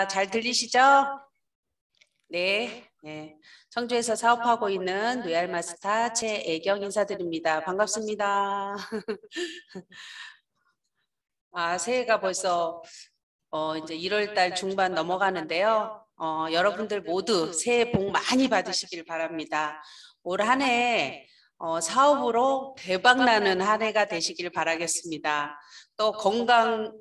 잘 들리시죠? 네. 청주에서 사업하고 있는 로얄 마스터 최애경 인사드립니다. 반갑습니다. 새해가 벌써 이제 1월 달 중반 넘어가는데요. 여러분들 모두 새해 복 많이 받으시길 바랍니다. 올 한 해 사업으로 대박나는 한 해가 되시길 바라겠습니다. 또 건강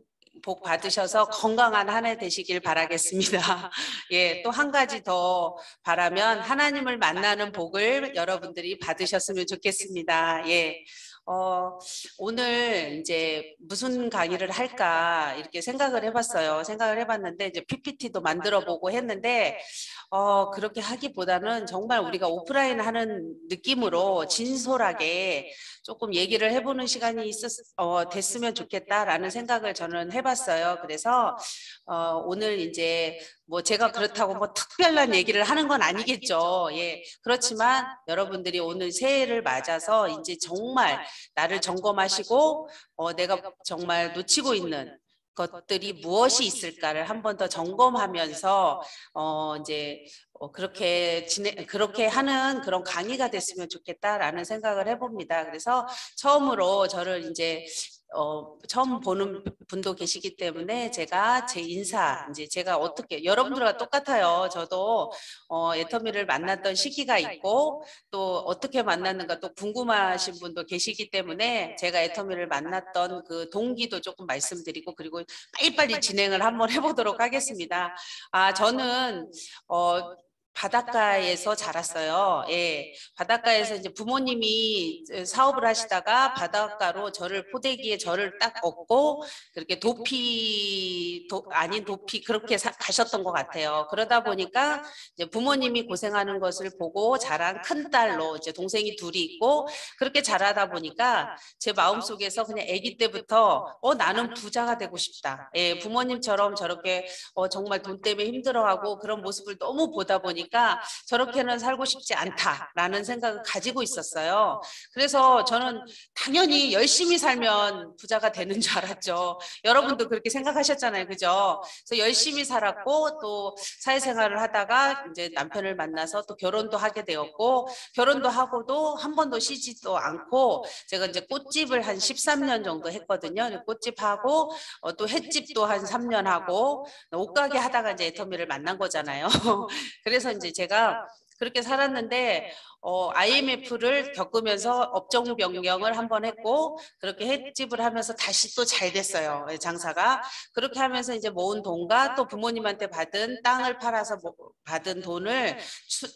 복 받으셔서 건강한 한 해 되시길 바라겠습니다. 예, 또 한 가지 더 바라면 하나님을 만나는 복을 여러분들이 받으셨으면 좋겠습니다. 예. 오늘 이제 무슨 강의를 할까 이렇게 생각을 해봤어요. 생각을 해봤는데 이제 PPT도 만들어 보고 했는데 그렇게 하기보다는 정말 우리가 오프라인 하는 느낌으로 진솔하게 조금 얘기를 해보는 시간이 됐으면 좋겠다라는 생각을 저는 해봤어요. 그래서 오늘 이제 뭐 제가 그렇다고 뭐 특별한 얘기를 하는 건 아니겠죠. 예. 그렇지만 여러분들이 오늘 새해를 맞아서 이제 정말 나를 점검하시고 내가 정말 놓치고 있는 것들이 무엇이 있을까를 한 번 더 점검하면서 이제 그렇게 하는 그런 강의가 됐으면 좋겠다라는 생각을 해봅니다. 그래서 처음으로 저를 이제 처음 보는 분도 계시기 때문에 제가 제 인사 이제 제가 어떻게 여러분들과 똑같아요. 저도 애터미를 만났던 시기가 있고 또 어떻게 만났는가 또 궁금하신 분도 계시기 때문에 제가 애터미를 만났던 그 동기도 조금 말씀드리고 그리고 빨리빨리 진행을 한번 해보도록 하겠습니다. 저는 바닷가에서 자랐어요. 예, 바닷가에서 이제 부모님이 사업을 하시다가 바닷가로 포대기에 저를 딱 얻고 그렇게 아닌 도피 그렇게 가셨던 것 같아요. 그러다 보니까 이제 부모님이 고생하는 것을 보고 자란 큰 딸로 이제 동생이 둘이 있고 그렇게 자라다 보니까 제 마음속에서 그냥 아기 때부터 나는 부자가 되고 싶다. 예, 부모님처럼 저렇게 정말 돈 때문에 힘들어하고 그런 모습을 너무 보다 보니까 저렇게는 살고 싶지 않다라는 생각을 가지고 있었어요. 그래서 저는 당연히 열심히 살면 부자가 되는 줄 알았죠. 여러분도 그렇게 생각하셨잖아요. 그죠? 그래서 열심히 살았고 또 사회생활을 하다가 이제 남편을 만나서 또 결혼도 하게 되었고 결혼도 하고도 한 번도 쉬지도 않고 제가 이제 꽃집을 한 13년 정도 했거든요. 꽃집하고 또 횟집도 한 3년 하고 옷가게 하다가 이제 애터미를 만난 거잖아요. 그래서 이제 제가 그렇게 살았는데 IMF를 겪으면서 업종 변경을 한번 했고 그렇게 횟집을 하면서 다시 또 잘 됐어요. 장사가. 그렇게 하면서 이제 모은 돈과 또 부모님한테 받은 땅을 팔아서 받은 돈을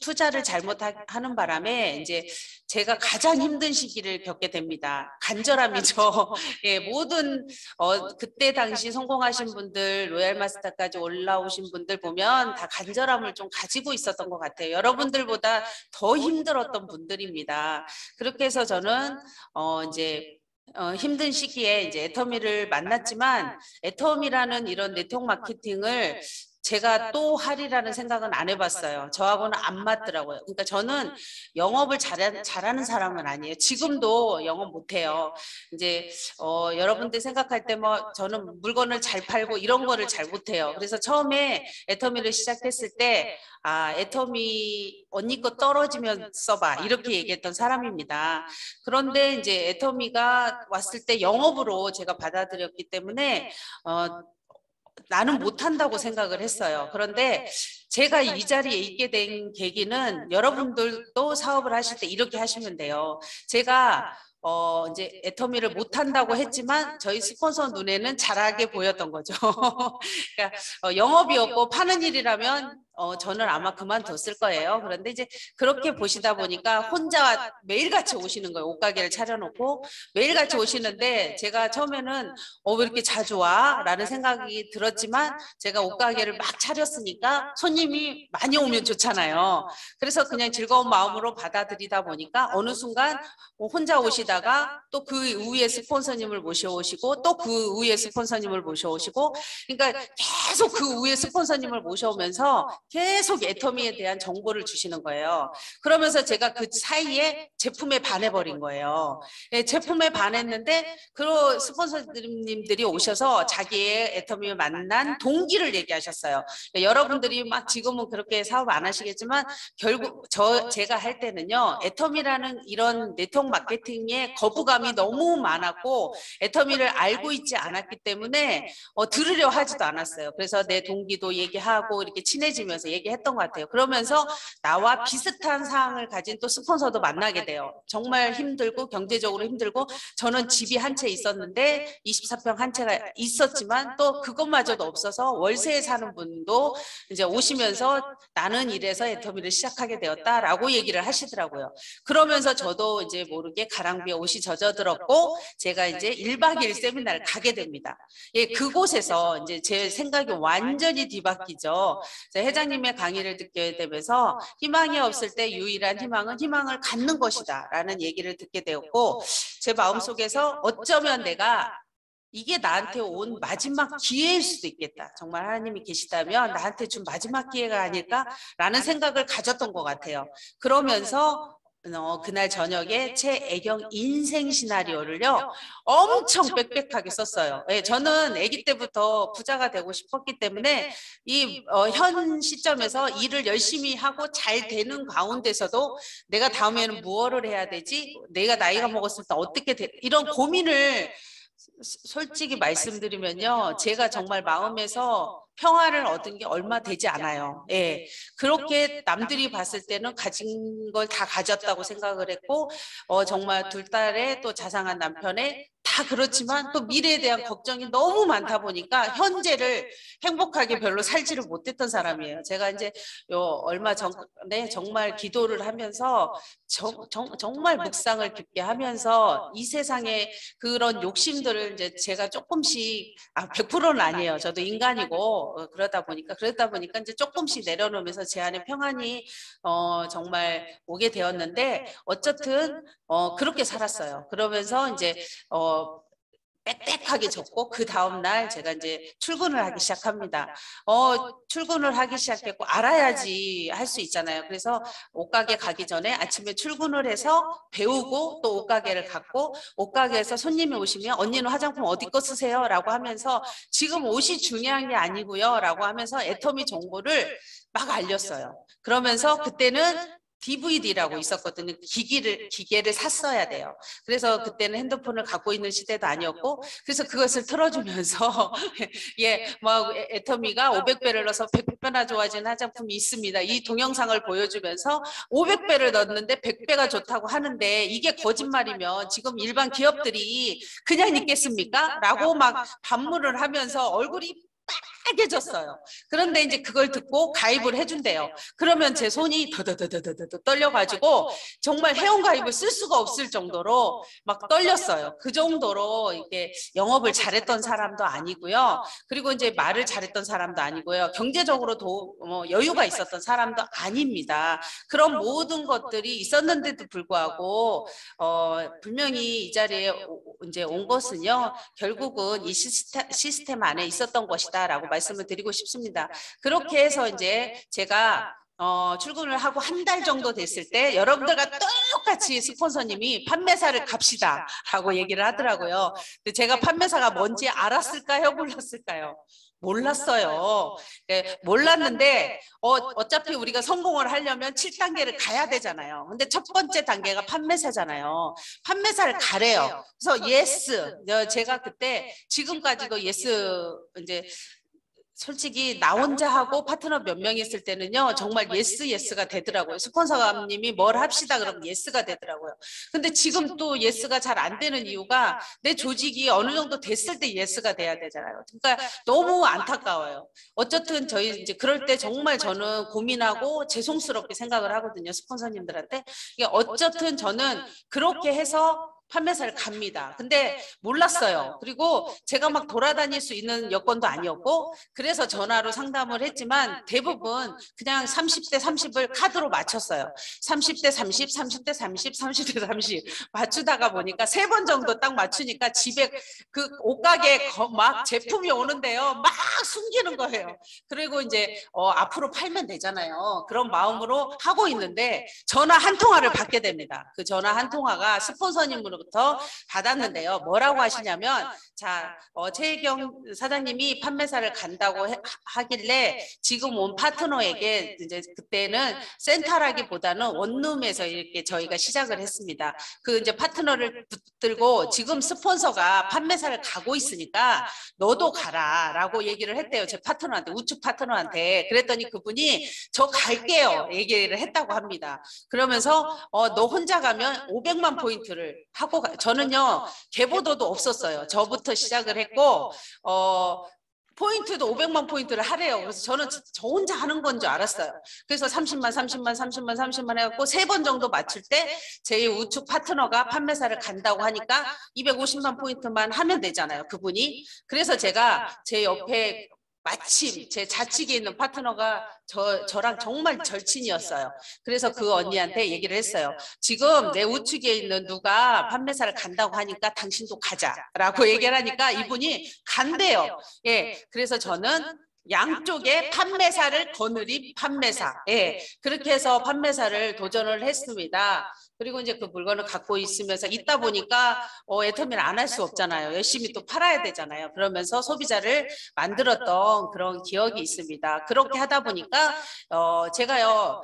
투자를 잘못하는 바람에 이제 제가 가장 힘든 시기를 겪게 됩니다. 간절함이죠. 예, 모든 그때 당시 성공하신 분들, 로얄 마스터까지 올라오신 분들 보면 다 간절함을 좀 가지고 있었던 것 같아요. 여러분들보다 더 힘들었던 분들입니다. 그렇게 해서 저는 이제 힘든 시기에 이제 애터미를 만났지만 애터미라는 이런 네트워크 마케팅을 제가 또 하리라는 생각은 안 해봤어요. 저하고는 안 맞더라고요. 그러니까 저는 영업을 잘하는 사람은 아니에요. 지금도 영업 못해요. 이제 여러분들 생각할 때 뭐 저는 물건을 잘 팔고 이런 거를 잘 못해요. 그래서 처음에 애터미를 시작했을 때 애터미 언니 거 떨어지면 써봐 이렇게 얘기했던 사람입니다. 그런데 이제 애터미가 왔을 때 영업으로 제가 받아들였기 때문에 나는 못한다고 생각을 했어요. 그런데 제가 이 자리에 있게 된 계기는 여러분들도 사업을 하실 때 이렇게 하시면 돼요. 제가 이제 애터미를 못한다고 했지만 저희 스폰서 눈에는 잘하게 보였던 거죠. 그러니까 영업이었고 파는 일이라면 저는 아마 그만뒀을 거예요. 그런데 이제 그렇게 보시다 보니까 혼자 매일같이 오시는 거예요. 옷가게를 차려놓고 매일같이 오시는데 제가 처음에는 왜 이렇게 자주 와? 라는 생각이 들었지만 제가 옷가게를 막 차렸으니까 손님이 많이 오면 좋잖아요. 그래서 그냥 즐거운 마음으로 받아들이다 보니까 어느 순간 혼자 오시다가 또 그 위에 스폰서님을 모셔오시고 또 그 위에 스폰서님을 모셔오시고 그러니까 계속 그 위에 스폰서님을 모셔오면서 계속 애터미에 대한 정보를 주시는 거예요. 그러면서 제가 그 사이에 제품에 반해버린 거예요. 예, 제품에 반했는데 그 스폰서님들이 오셔서 자기의 애터미를 만난 동기를 얘기하셨어요. 여러분들이 막 지금은 그렇게 사업 안 하시겠지만 결국 제가 할 때는요, 애터미라는 이런 네트워크 마케팅에 거부감이 너무 많았고 애터미를 알고 있지 않았기 때문에 들으려 하지도 않았어요. 그래서 내 동기도 얘기하고 이렇게 친해지면서 얘기했던 것 같아요. 그러면서 나와 비슷한 사항을 가진 또 스폰서도 만나게 돼요. 정말 힘들고 경제적으로 힘들고 저는 집이 한 채 있었는데 24평 한 채가 있었지만 또 그것마저도 없어서 월세에 사는 분도 이제 오시면서 나는 이래서 애터미를 시작하게 되었다라고 얘기를 하시더라고요. 그러면서 저도 이제 모르게 가랑비에 옷이 젖어들었고 제가 이제 1박 2일 세미나를 가게 됩니다. 예, 그곳에서 이제 제 생각이 완전히 뒤바뀌죠. 회장님의 강의를 듣게 되면서 희망이 없을 때 유일한 희망은 희망을 갖는 것이다 라는 얘기를 듣게 되었고 제 마음속에서 어쩌면 내가 이게 나한테 온 마지막 기회일 수도 있겠다. 정말 하나님이 계시다면 나한테 준 마지막 기회가 아닐까라는 생각을 가졌던 것 같아요. 그러면서 그날 저녁에 최애경 인생 시나리오를요 엄청 빽빽하게 썼어요. 예, 저는 아기 때부터 부자가 되고 싶었기 때문에 이 현 시점에서 일을 열심히 하고 잘 되는 가운데서도 내가 다음에는 무엇을 해야 되지? 내가 나이가 먹었을 때 어떻게 이런 고민을 솔직히 말씀드리면요, 제가 정말 마음에서 평화를 얻은 게 얼마 되지 않아요. 예, 그렇게 남들이 봤을 때는 가진 걸 다 가졌다고 생각을 했고, 정말 둘 딸의 또 자상한 남편의 다 그렇지만 또 미래에 대한 걱정이 너무 많다 보니까 현재를 행복하게 별로 살지를 못했던 사람이에요. 제가 이제 얼마 전에 정말 기도를 하면서 정말 묵상을 깊게 하면서 이 세상에 그런 욕심들을 이제 제가 조금씩 100%는 아니에요. 저도 인간이고 그러다 보니까 이제 조금씩 내려놓으면서 제 안에 평안이 정말 오게 되었는데 어쨌든 그렇게 살았어요. 그러면서 이제 빽빽하게 적고 그 다음날 제가 이제 출근을 하기 시작합니다. 출근을 하기 시작했고 알아야지 할 수 있잖아요. 그래서 옷가게 가기 전에 아침에 출근을 해서 배우고 또 옷가게를 갔고 옷가게에서 손님이 오시면 언니는 화장품 어디 거 쓰세요? 라고 하면서 지금 옷이 중요한 게 아니고요. 라고 하면서 애터미 정보를 막 알렸어요. 그러면서 그때는 DVD라고 있었거든요. 기계를 샀어야 돼요. 그래서 그때는 핸드폰을 갖고 있는 시대도 아니었고, 그래서 그것을 틀어주면서, 예, 뭐, 애터미가 500배를 넣어서 100배나 좋아지는 화장품이 있습니다. 이 동영상을 보여주면서 500배를 넣었는데 100배가 좋다고 하는데 이게 거짓말이면 지금 일반 기업들이 그냥 있겠습니까? 라고 막 반문을 하면서 얼굴이 빨개졌어요. 그런데 이제 그걸 듣고 가입을 해준대요. 그러면 제 손이 더더더더더 떨려가지고 정말 회원 가입을 쓸 수가 없을 정도로 막 떨렸어요. 그 정도로 이게 영업을 잘했던 사람도 아니고요. 그리고 이제 말을 잘했던 사람도 아니고요. 경제적으로도 여유가 있었던 사람도 아닙니다. 그런 모든 것들이 있었는데도 불구하고 분명히 이 자리에 이제 온 것은요. 결국은 이 시스템 안에 있었던 것이다라고 말씀을 드리고 싶습니다. 그렇게 해서 이제 제가 출근을 하고 한 달 정도 됐을 때 여러분들과 똑같이 스폰서님이 판매사를 갑시다 라고 얘기를 하더라고요. 근데 제가 판매사가 뭔지 알았을까요? 몰랐을까요? 몰랐어요. 네, 몰랐는데 어차피 우리가 성공을 하려면 7단계를 가야 되잖아요. 근데 첫 번째 단계가 판매사잖아요. 판매사를 가래요. 그래서 예스. 제가 그때 지금까지도 예스 이제 솔직히 나 혼자 하고 파트너 몇 명 있을 때는요 정말 예스가 되더라고요. 스폰서님이 뭘 합시다 그러면 예스가 되더라고요. 근데 지금 또 예스가 잘 안 되는 이유가 내 조직이 어느 정도 됐을 때 예스가 돼야 되잖아요. 그러니까 너무 안타까워요. 어쨌든 저희 이제 그럴 때 정말 저는 고민하고 죄송스럽게 생각을 하거든요. 스폰서님들한테. 어쨌든 저는 그렇게 해서 판매사를 갑니다. 근데 몰랐어요. 그리고 제가 막 돌아다닐 수 있는 여건도 아니었고 그래서 전화로 상담을 했지만 대부분 그냥 30대 30을 카드로 맞췄어요. 30대 30, 30대 30, 30대 30 맞추다가 보니까 3번 정도 딱 맞추니까 집에 그 옷가게 막 제품이 오는데요. 막 숨기는 거예요. 그리고 이제 앞으로 팔면 되잖아요. 그런 마음으로 하고 있는데 전화 한 통화를 받게 됩니다. 그 전화 한 통화가 스폰서님으로부터 받았는데요. 뭐라고 하시냐면 자, 최혜경 사장님이 판매사를 간다고 하길래 지금 온 파트너에게 이제 그때는 센터라기보다는 원룸에서 이렇게 저희가 시작을 했습니다. 그 이제 파트너를 붙들고 지금 스폰서가 판매사를 가고 있으니까 너도 가라라고 얘기를 했대요. 제 파트너한테, 우측 파트너한테. 그랬더니 그분이 저 갈게요 얘기를 했다고 합니다. 그러면서 너 혼자 가면 500만 포인트를 하고 저는요 계보도도 없었어요. 저부터 시작을 했고 포인트도 500만 포인트를 하래요. 그래서 저는 저 혼자 하는 건 줄 알았어요. 그래서 30만, 30만, 30만, 30만 해갖고 3번 정도 맞출 때 제 우측 파트너가 판매사를 간다고 하니까 250만 포인트만 하면 되잖아요. 그분이. 그래서 제가 제 옆에 마침 제 좌측에 있는 파트너가 저랑 정말 절친이었어요. 그래서 그 언니한테 얘기를 했어요. 지금 내 우측에 있는 누가 판매사를 간다고 하니까 당신도 가자라고 얘기를 하니까 이분이 간대요. 예, 그래서 저는 양쪽에 판매사를 거느린 판매사. 예, 그렇게 해서 판매사를 도전을 했습니다. 그리고 이제 그 물건을 갖고 있으면서 있다 보니까 애터미를 안 할 수 없잖아요. 열심히 또 팔아야 되잖아요. 그러면서 소비자를 만들었던 그런 기억이 있습니다. 그렇게 하다 보니까 제가요.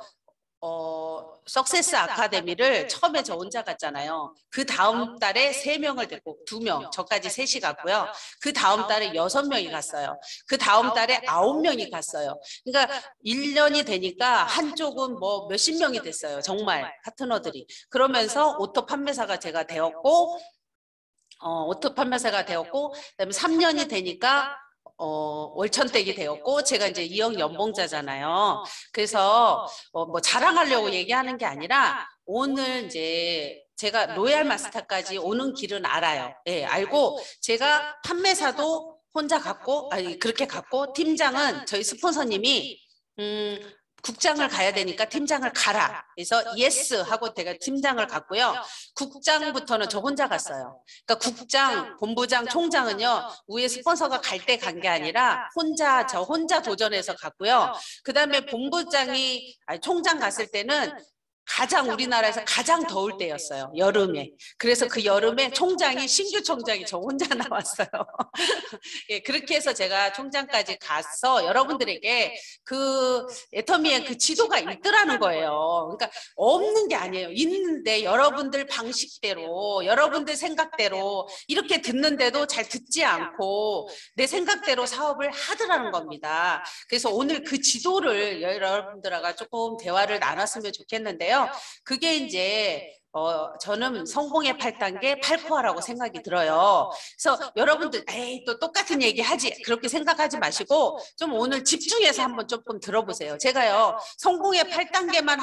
석세스 아카데미를 처음에 저 혼자 갔잖아요. 그 다음 달에 3명을 데리고 2명, 저까지 셋이 갔고요. 그 다음 달에 6명이 갔어요. 그 다음 달에 9명이 갔어요. 그러니까 1년이 되니까 한쪽은 뭐 몇십 명이 됐어요. 정말 파트너들이. 그러면서 오토 판매사가 제가 되었고, 오토 판매사가 되었고, 그다음에 3년이 되니까 월천댁이 되었고 제가 이제 2억 연봉자잖아요. 그래서 뭐 자랑하려고 얘기하는 게 아니라 오늘 이제 제가 로얄 마스터까지 오는 길은 알아요. 예, 알고 제가 판매사도 혼자 갔고 아니 그렇게 갔고 팀장은 저희 스폰서님이 국장을 가야 되니까 팀장을 가라. 그래서 예스 하고 제가 팀장을 갔고요. 국장부터는 저 혼자 갔어요. 그러니까 국장, 본부장, 총장은요. 위에 스폰서가 갈 때 간 게 아니라 저 혼자 도전해서 갔고요. 그다음에 본부장이 아니, 총장 갔을 때는 가장 우리나라에서 가장 더울 때였어요. 여름에. 그래서 그 여름에 총장이 신규 총장이 저 혼자 나왔어요. 예, 그렇게 해서 제가 총장까지 가서 여러분들에게 그 애터미의 그 지도가 있더라는 거예요. 그러니까 없는 게 아니에요. 있는데 여러분들 방식대로 여러분들 생각대로 이렇게 듣는데도 잘 듣지 않고 내 생각대로 사업을 하더라는 겁니다. 그래서 오늘 그 지도를 여러분들하고 조금 대화를 나눴으면 좋겠는데요. 그게 이제 저는 성공의 8단계 8코어라고 생각이 들어요. 그래서 여러분들 에이 또 똑같은 얘기 하지 그렇게 생각하지 마시고 좀 오늘 집중해서 한번 조금 들어보세요. 제가요 성공의 8단계만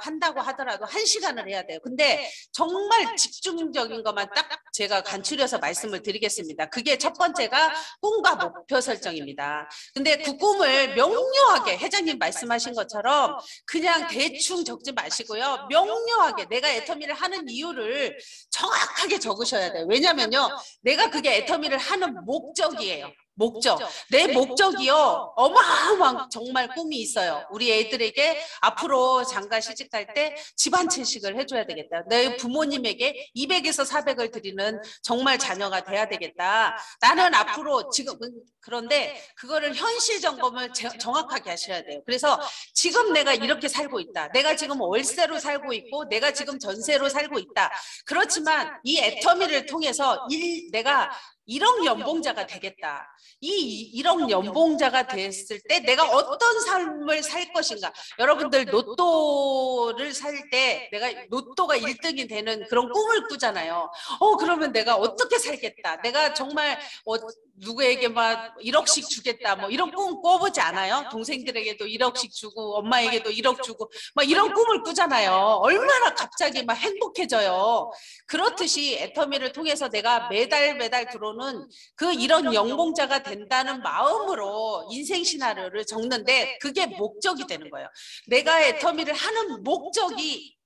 한다고 하더라도 1시간을 해야 돼요. 근데 정말 집중적인 것만 딱 제가 간추려서 말씀을 드리겠습니다. 그게 첫 번째가 꿈과 목표 설정입니다. 근데 그 꿈을 명료하게 회장님 말씀하신 것처럼 그냥 대충 적지 마시고요. 명료하게 내가 애터미를 하는 이유를 정확하게 적으셔야 돼요. 왜냐면요. 내가 그게 애터미를 하는 목적이에요. 목적. 내 목적이요. 어마어마한 정말 꿈이 있어요. 우리 애들에게 앞으로 장가 시집갈 때 집 한 채씩을 해줘야 되겠다. 내 부모님에게 200에서 400을 드리는 정말 자녀가 돼야 되겠다. 나는 앞으로 지금 그런데 그거를 현실 점검을 정확하게 하셔야 돼요. 그래서 지금 내가 이렇게 살고 있다. 내가 지금 월세로 살고 있고 내가 지금 전세로 살고 있다. 그렇지만 이 애터미를 통해서 내가 1억 연봉자가 되겠다. 이 1억 연봉자가 됐을 때 내가 어떤 삶을 살 것인가. 여러분들 로또를 살 때 내가 로또가 1등이 되는 그런 꿈을 꾸잖아요. 그러면 내가 어떻게 살겠다. 내가 정말 누구에게 막 1억씩 주겠다 뭐 이런 꿈 꿔보지 않아요? 동생들에게도 1억씩 주고 엄마에게도 1억 주고 막 이런 꿈을 꾸잖아요. 얼마나 갑자기 막 행복해져요. 그렇듯이 애터미를 통해서 내가 매달 들어오는 그 이런 연봉자가 된다는 마음으로 인생 시나리오를 적는데 그게 목적이 되는 거예요. 내가 애터미를 하는 목적이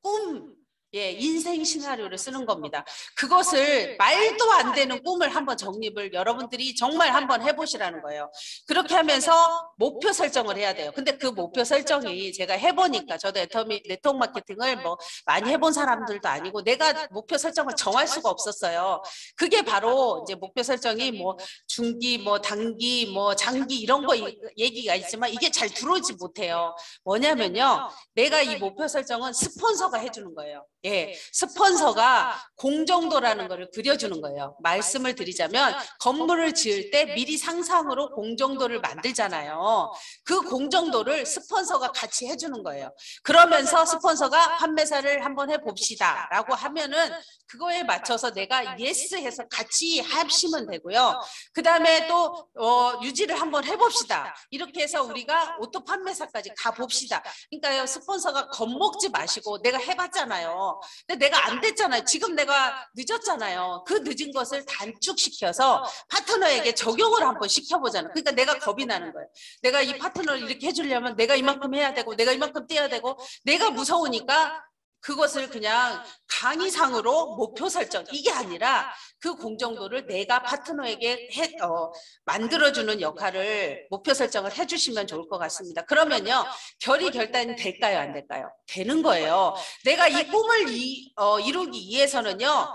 꿈, 예, 인생 시나리오를 쓰는 겁니다. 그것을 말도 안 되는 꿈을 한번 정립을 여러분들이 정말 한번 해보시라는 거예요. 그렇게 하면서 목표 설정을 해야 돼요. 근데 그 목표 설정이 제가 해보니까 저도 애터미 네트워크 마케팅을 뭐 많이 해본 사람들도 아니고 내가 목표 설정을 정할 수가 없었어요. 그게 바로 이제 목표 설정이 뭐 중기, 뭐 단기, 뭐 장기 이런 거 얘기가 있지만 이게 잘 들어오지 못해요. 뭐냐면요. 내가 이 목표 설정은 스폰서가 해주는 거예요. 예, 스폰서가 공정도라는 거를 그려주는 거예요. 말씀을 드리자면 건물을 지을 때 미리 상상으로 공정도를 만들잖아요. 그 공정도를 스폰서가 같이 해주는 거예요. 그러면서 스폰서가 판매사를 한번 해봅시다 라고 하면은 그거에 맞춰서 내가 예스 해서 같이 합시면 되고요. 그 다음에 또 유지를 한번 해봅시다. 이렇게 해서 우리가 오토 판매사까지 가봅시다. 그러니까요, 스폰서가 겁먹지 마시고 내가 해봤잖아요. 근데 내가 안 됐잖아요. 지금 내가 늦었잖아요. 그 늦은 것을 단축시켜서 파트너에게 적용을 한번 시켜보잖아요. 그러니까 내가 겁이 나는 거예요. 내가 이 파트너를 이렇게 해주려면 내가 이만큼 해야 되고 내가 이만큼 뛰어야 되고 내가 무서우니까 그것을 그냥 강의상으로 목표 설정 이게 아니라 그 공정도를 내가 파트너에게 만들어주는 역할을 목표 설정을 해주시면 좋을 것 같습니다. 그러면요 결의 결단이 될까요 안 될까요? 되는 거예요. 내가 이 꿈을 이루기 위해서는요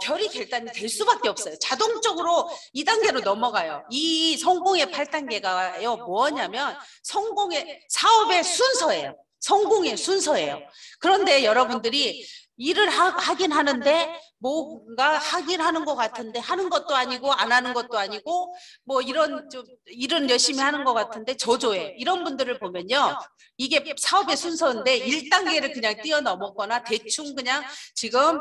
결의 결단이 될 수밖에 없어요. 자동적으로 2단계로 넘어가요. 이 성공의 8단계가요 뭐냐면 성공의 사업의 순서예요. 성공의 순서예요. 그런데 여러분들이 일을 하긴 하는데 뭔가 하긴 하는 것 같은데 하는 것도 아니고 안 하는 것도 아니고 뭐 이런 좀 일은 열심히 하는 것 같은데 저조해. 이런 분들을 보면요. 이게 사업의 순서인데 1단계를 그냥 뛰어넘었거나 대충 그냥 지금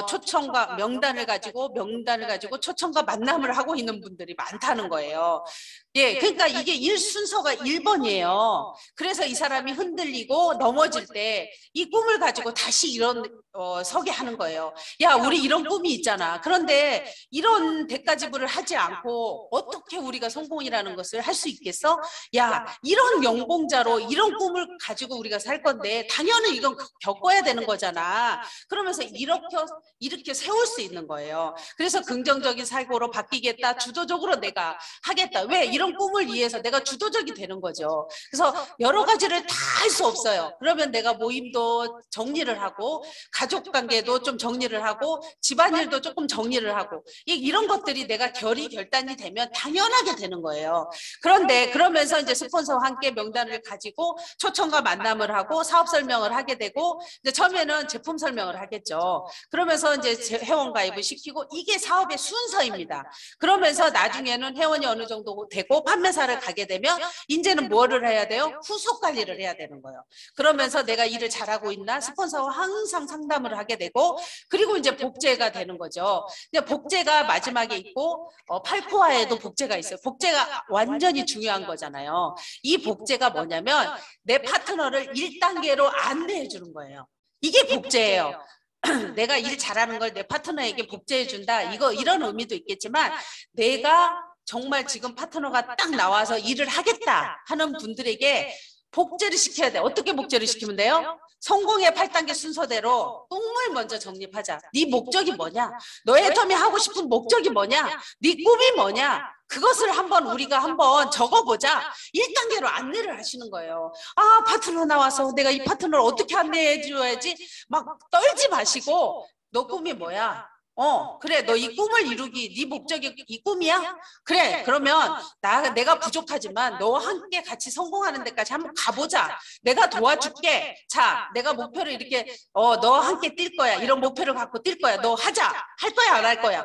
초청과 명단을 가지고 초청과 만남을 하고 있는 분들이 많다는 거예요. 예, 그러니까 이게 일 순서가 1번이에요. 그래서 이 사람이 흔들리고 넘어질 때 이 꿈을 가지고 다시 이런 서게 하는 거예요. 야, 우리 이런 꿈이 있잖아. 그런데 이런 대가지불을 하지 않고 어떻게 우리가 성공이라는 것을 할 수 있겠어? 야, 이런 연봉자로 이런 꿈을 가지고 우리가 살 건데 당연히 이건 겪어야 되는 거잖아. 그러면서 이렇게 세울 수 있는 거예요. 그래서 긍정적인 사고로 바뀌겠다. 주도적으로 내가 하겠다. 왜? 이런 꿈을 위해서 내가 주도적이 되는 거죠. 그래서 여러 가지를 다 할 수 없어요. 그러면 내가 모임도 정리를 하고 가족 관계도 좀 정리를 하고 집안일도 조금 정리를 하고 이런 것들이 내가 결단이 되면 당연하게 되는 거예요. 그런데 그러면서 이제 스폰서와 함께 명단을 가지고 초청과 만남을 하고 사업 설명을 하게 되고 이제 처음에는 제품 설명을 하겠죠. 그러면서 이제 회원 가입을 시키고 이게 사업의 순서입니다. 그러면서 나중에는 회원이 어느 정도 되고 판매사를 가게 되면 이제는 뭐를 해야 돼요? 후속 관리를 해야 되는 거예요. 그러면서 내가 일을 잘하고 있나 스폰서와 항상 상담을 하게 되고 그리고 이제 복제가 되는 거죠. 이제 복제가 마지막에 있고 8코어에도 복제가 있어요. 복제가 완전히 중요한 거잖아요. 이 복제가 뭐냐면 내 파트너를 1단계로 안내해 주는 거예요. 이게 복제예요. 내가 일 잘하는 걸 내 파트너에게 복제해 준다. 이런 의미도 있겠지만 내가 정말 지금 파트너가 딱 나와서 일을 하겠다 하는 분들에게 복제를 시켜야 돼. 어떻게 복제를 시키면 돼요? 성공의 8단계 순서대로 꿈을 먼저 정립하자. 네 목적이 뭐냐? 너의 애터미 하고 싶은 목적이 뭐냐? 네 꿈이 뭐냐? 그것을 우리가 한번 적어보자. 1단계로 안내를 하시는 거예요. 아, 파트너 나와서 내가 이 파트너를 어떻게 안내해 줘야지? 막 떨지 마시고 너 꿈이 뭐야? 그래, 너 이 꿈을 이루기, 네 목적이 이 꿈이야? 그래, 그러면 내가 부족하지만 너와 함께 같이 성공하는 데까지 한번 가보자. 내가 도와줄게. 자, 내가 목표를 이렇게, 너와 함께 뛸 거야. 이런 목표를 갖고 뛸 거야. 너 하자. 할 거야, 안 할 거야?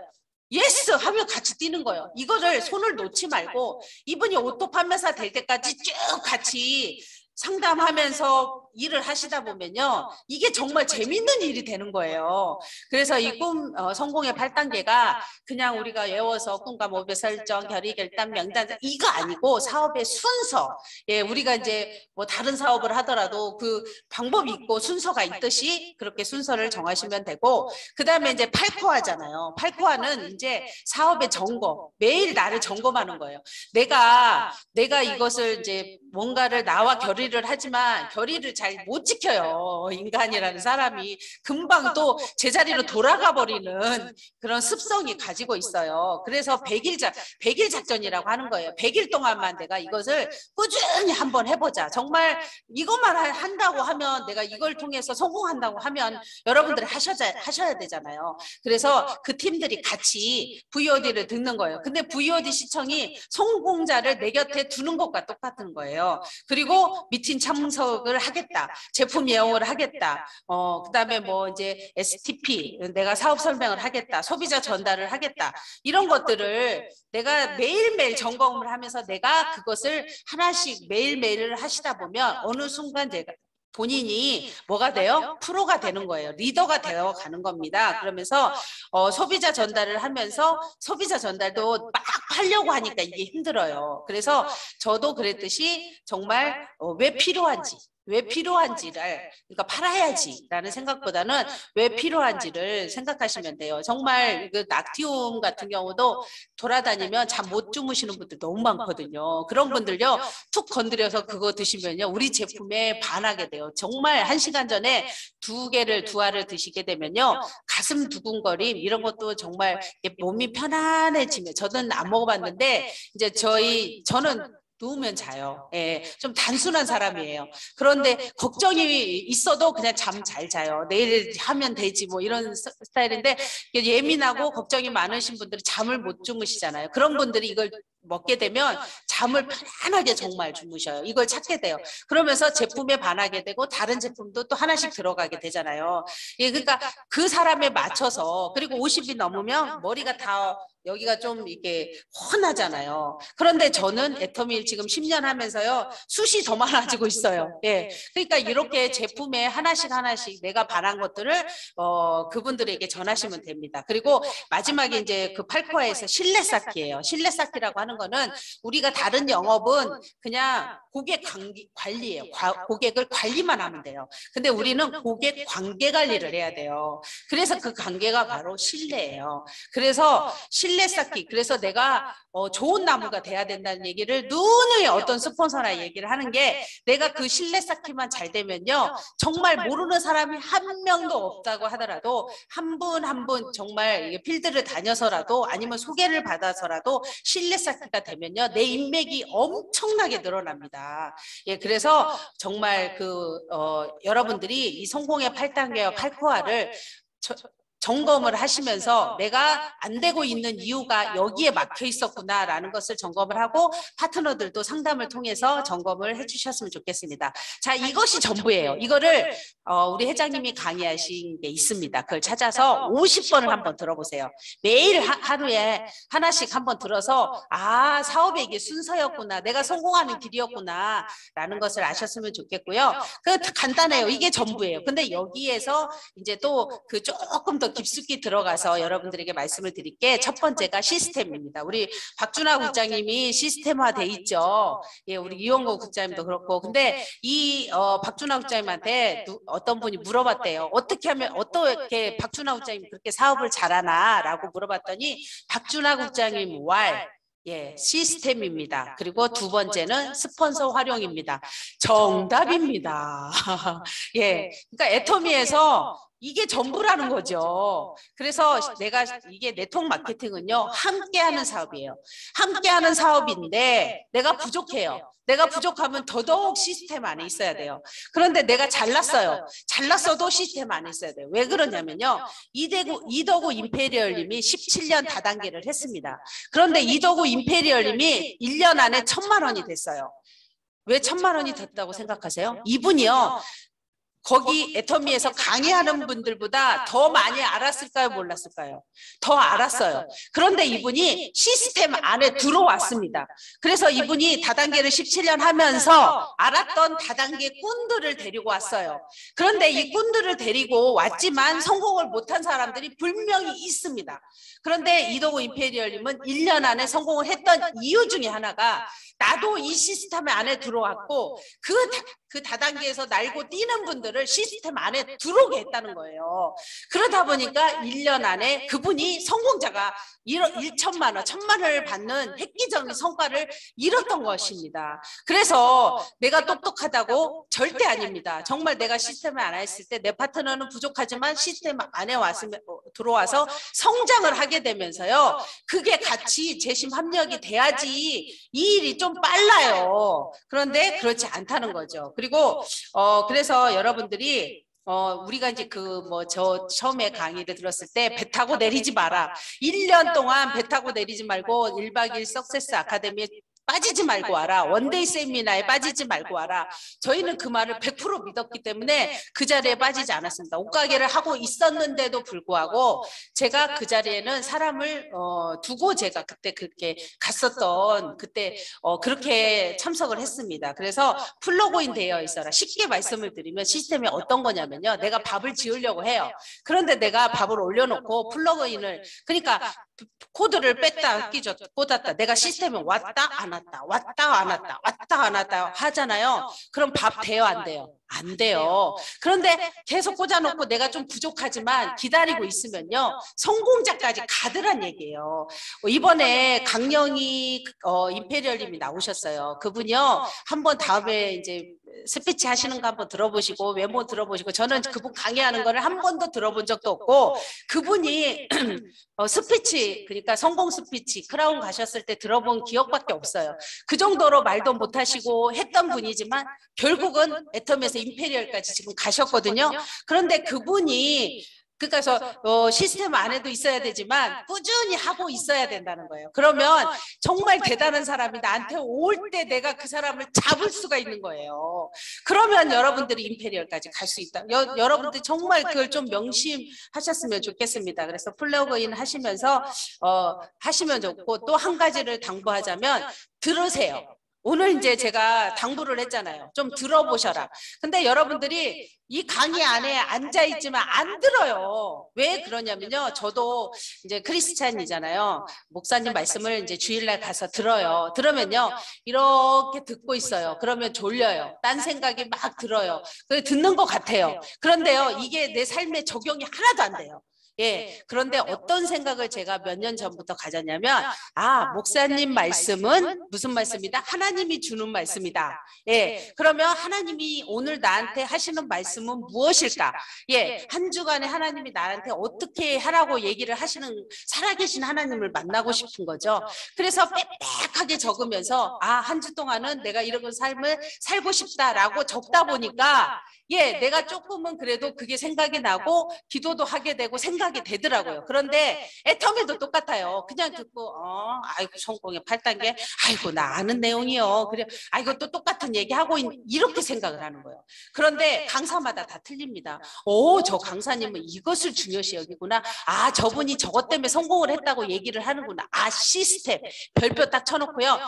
예스 하면 같이 뛰는 거예요. 이거를 손을 놓지 말고 이분이 오토 판매사 될 때까지 쭉 같이 상담하면서 일을 하시다 보면요. 이게 정말 재밌는 일이 되는 거예요. 그래서 이 꿈 성공의 8단계가 그냥 우리가 외워서 꿈과 목표 설정, 결의, 결단, 명단 이거 아니고 사업의 순서. 예, 우리가 이제 뭐 다른 사업을 하더라도 그 방법이 있고 순서가 있듯이 그렇게 순서를 정하시면 되고 그다음에 이제 8코어잖아요. 8코어는 이제 사업의 점검. 매일 나를 점검하는 거예요. 내가 이것을 이제 뭔가를 나와 결의를 하지만 결의를 잘 못 지켜요. 인간이라는 사람이 금방 또 제자리로 돌아가 버리는 그런 습성이 가지고 있어요. 그래서 100일 작전이라고 하는 거예요. 100일 동안만 내가 이것을 꾸준히 한번 해보자. 정말 이것만 한다고 하면 내가 이걸 통해서 성공한다고 하면 여러분들이 하셔야 되잖아요. 그래서 그 팀들이 같이 VOD를 듣는 거예요. 근데 VOD 시청이 성공자를 내 곁에 두는 것과 똑같은 거예요. 그리고 미팅 참석을 하겠다. 제품 예언을 하겠다. 그다음에 뭐 이제 STP 내가 사업 설명을 하겠다. 소비자 전달을 하겠다. 이런 것들을 내가 매일매일 점검을 하면서 내가 그것을 하나씩 매일매일 하시다 보면 어느 순간 내가 본인이 뭐가 돼요? 프로가 되는 거예요. 리더가 되어 가는 겁니다. 그러면서 소비자 전달을 하면서 소비자 전달도 막 하려고 하니까 이게 힘들어요. 그래서 저도 그랬듯이 정말 왜 필요한지를 그러니까 팔아야지라는 생각보다는 왜 필요한지를 생각하시면 돼요. 정말 그 낙티움 같은 경우도 돌아다니면 잠 못 주무시는 분들 너무 많거든요. 그런 분들요 툭 건드려서 그거 드시면요 우리 제품에 반하게 돼요. 정말 1시간 전에 두 알을 드시게 되면요 가슴 두근거림 이런 것도 정말 몸이 편안해지면 저는 안 먹어봤는데 이제 저는 누우면 자요. 예, 좀 단순한 사람이에요. 그런데 걱정이 있어도 그냥 잠 잘 자요. 내일 하면 되지 뭐 이런 스타일인데 예민하고 걱정이 많으신 분들이 잠을 못 주무시잖아요. 그런 분들이 이걸 먹게 되면 잠을 편안하게 정말 주무셔요. 이걸 찾게 돼요. 그러면서 제품에 반하게 되고 다른 제품도 또 하나씩 들어가게 되잖아요. 예, 그러니까 그 사람에 맞춰서 그리고 50이 넘으면 머리가 다 여기가 좀 이게 훤하잖아요. 그런데 저는 애터미를 지금 10년 하면서요 숱이 더 많아지고 있어요. 예, 그러니까 이렇게 제품에 하나씩 내가 바란 것들을 그분들에게 전하시면 됩니다. 그리고 마지막에 이제 그 8코어에서 신뢰 쌓기예요. 신뢰 쌓기라고 하는 거는 우리가 다른 영업은 그냥 고객 관리예요. 고객을 관리만 하면 돼요. 근데 우리는 고객 관계 관리를 해야 돼요. 그래서 그 관계가 바로 신뢰예요. 그래서 신뢰 쌓기. 그래서 내가 좋은 나무가 돼야 된다는 얘기를 누누이 어떤 스폰서나 얘기를 하는 게 내가 그 신뢰 쌓기만 잘 되면요. 정말 모르는 사람이 한 명도 없다고 하더라도 한 분 한 분 정말 필드를 다녀서라도 아니면 소개를 받아서라도 신뢰 쌓기가 되면요. 내 인맥이 엄청나게 늘어납니다. 예, 그래서 정말 여러분들이 이 성공의 8단계와 8코어를 점검을 하시면서 내가 안 되고 있는 이유가 여기에 막혀 있었구나라는 것을 점검을 하고 파트너들도 상담을 통해서 점검을 해주셨으면 좋겠습니다. 자, 이것이 전부예요. 이거를 우리 회장님이 강의하신 게 있습니다. 그걸 찾아서 50번을 한번 들어보세요. 매일 하루에 하나씩 한번 들어서 사업의 이게 순서였구나. 내가 성공하는 길이었구나 라는 것을 아셨으면 좋겠고요. 간단해요. 이게 전부예요. 근데 여기에서 이제 또 조금 더 깊숙이 들어가서 여러분들에게 말씀을 드릴게 첫 번째가 시스템입니다. 우리 박준하 국장님이 시스템화돼 있죠. 예, 우리 이원고 국장님도 그렇고. 근데 이 박준하 국장님한테 어떤 분이 물어봤대요. 어떻게 박준하 국장님이 그렇게 사업을 잘하나라고 물어봤더니 박준하 국장님 예, 시스템입니다. 그리고 두 번째는 스폰서 활용입니다. 정답입니다. 예, 그러니까 애터미에서 이게 전부라는 거죠. 그래서 이게 네트워크 마케팅은요, 함께하는 사업이에요. 함께하는 사업인데 내가 부족해요. 내가 부족하면 더더욱 시스템 안에 있어야 돼요. 그런데 내가 잘났어요. 잘났어도 시스템 안에 있어야 돼요. 왜 그러냐면요. 이더구 임페리얼님이 17년 다단계를 했습니다. 그런데 이더구 임페리얼님이 1년 안에 1,000만 원이 됐어요. 왜 1,000만 원이 됐다고 생각하세요? 이분이요. 거기 애터미에서 강의하는 분들보다 더 많이 알았을까요? 몰랐을까요? 더 알았어요. 그런데 이분이 시스템 안에 들어왔습니다. 그래서 이분이 다단계를 17년 하면서 알았던 다단계 꾼들을 데리고 왔어요. 그런데 이 꾼들을 데리고 왔지만 성공을 못한 사람들이 분명히 있습니다. 그런데 이동우 임페리얼님은 1년 안에 성공을 했던 이유 중에 하나가 나도 이 시스템 안에 들어왔고 그 다단계에서 날고 뛰는 분들을 시스템 안에 들어오게 했다는 거예요. 그러다 보니까 1년 안에 그분이 성공자가 1천만 원, 1,000만 원을 받는 획기적인 성과를 이뤘던 것입니다. 그래서 내가 똑똑하다고 절대 아닙니다. 정말 내가 시스템에 안 했을 때 내 파트너는 부족하지만 시스템 안에 들어와서 성장을 하게 되면서요. 그게 같이 재심 합력이 돼야지 이 일이 좀 빨라요. 그런데 그렇지 않다는 거죠. 그리고 그래서 여러분들이 우리가 이제 저 처음에 강의를 들었을 때 배 타고 내리지 마라. 1년 동안 배 타고 내리지 말고 1박 2일 석세스 아카데미에 빠지지 말고 와라. 원데이 세미나에 빠지지 말고 와라. 저희는 그 말을 100% 믿었기 때문에 그 자리에 빠지지 않았습니다. 옷가게를 하고 있었는데도 불구하고 제가 그 자리에는 사람을 두고 제가 그때 그렇게 갔었던 그때 그렇게 참석을 했습니다. 그래서 플러그인 되어 있어라. 쉽게 말씀을 드리면 시스템이 어떤 거냐면요. 내가 밥을 지으려고 해요. 그런데 내가 밥을 올려놓고 플러그인을 그러니까 코드를 뺐다 끼줬다 꽂았다. 내가 시스템에 왔다 안 왔다 왔다 안 왔다 왔다 안 왔다 하잖아요. 그럼 밥 돼요 안 돼요? 안 돼요. 그런데 계속 꽂아놓고 내가 좀 부족하지만 기다리고 있으면요. 성공자까지 가더란 얘기예요. 이번에 강영희 임페리얼님이 나오셨어요. 그분이요. 한번 다음에 이제 스피치 하시는 거 한번 들어보시고 외모 들어보시고 저는 그분 강의하는 거를 한 번도 들어본 적도 없고 그분이 스피치 그러니까 성공 스피치 크라운 가셨을 때 들어본 기억밖에 없어요. 그 정도로 말도 못하시고 했던 분이지만 결국은 애텀에서 임페리얼까지 지금 가셨거든요. 그런데 그분이 그러니까 시스템 안에도 있어야 되지만 꾸준히 하고 있어야 된다는 거예요. 그러면 정말 대단한 사람이 나한테 올 때 내가 그 사람을 잡을 수가 있는 거예요. 그러면 여러분들이 임페리얼까지 갈 수 있다. 여러분들이 정말 그걸 좀 명심하셨으면 좋겠습니다. 그래서 플러그인 하시면서 하시면 좋고 또 한 가지를 당부하자면 들으세요. 오늘 이제 제가 당부를 했잖아요. 좀 들어보셔라. 근데 여러분들이 이 강의 안에 앉아있지만 안 들어요. 왜 그러냐면요. 저도 이제 크리스찬이잖아요. 목사님 말씀을 이제 주일날 가서 들어요. 들으면요. 이렇게 듣고 있어요. 그러면 졸려요. 딴 생각이 막 들어요. 듣는 것 같아요. 그런데요. 이게 내 삶에 적용이 하나도 안 돼요. 예, 그런데 어떤 생각을 제가 몇 년 전부터 가졌냐면 목사님 말씀은 무슨 말씀이다? 하나님이 주는 말씀이다. 예, 그러면 하나님이 오늘 나한테 하시는 말씀은 무엇일까? 예, 한 주간에 하나님이 나한테 어떻게 하라고 얘기를 하시는 살아계신 하나님을 만나고 싶은 거죠. 그래서 빽빽하게 적으면서 한 주 동안은 내가 이런 삶을 살고 싶다라고 적다 보니까 예, 내가 조금은 그래도 그게 생각이 나고 기도도 하게 되고 생각이 되더라고요. 그런데 애터미도 똑같아요. 그냥 듣고 아이고 성공의 8단계 아이고 나 아는 내용이요. 그래 아이고 또 똑같은 얘기하고 이렇게 생각을 하는 거예요. 그런데 강사마다 다 틀립니다. 저 강사님은 이것을 중요시 여기구나. 저분이 저것 때문에 성공을 했다고 얘기를 하는구나. 시스템 별표 딱 쳐놓고요.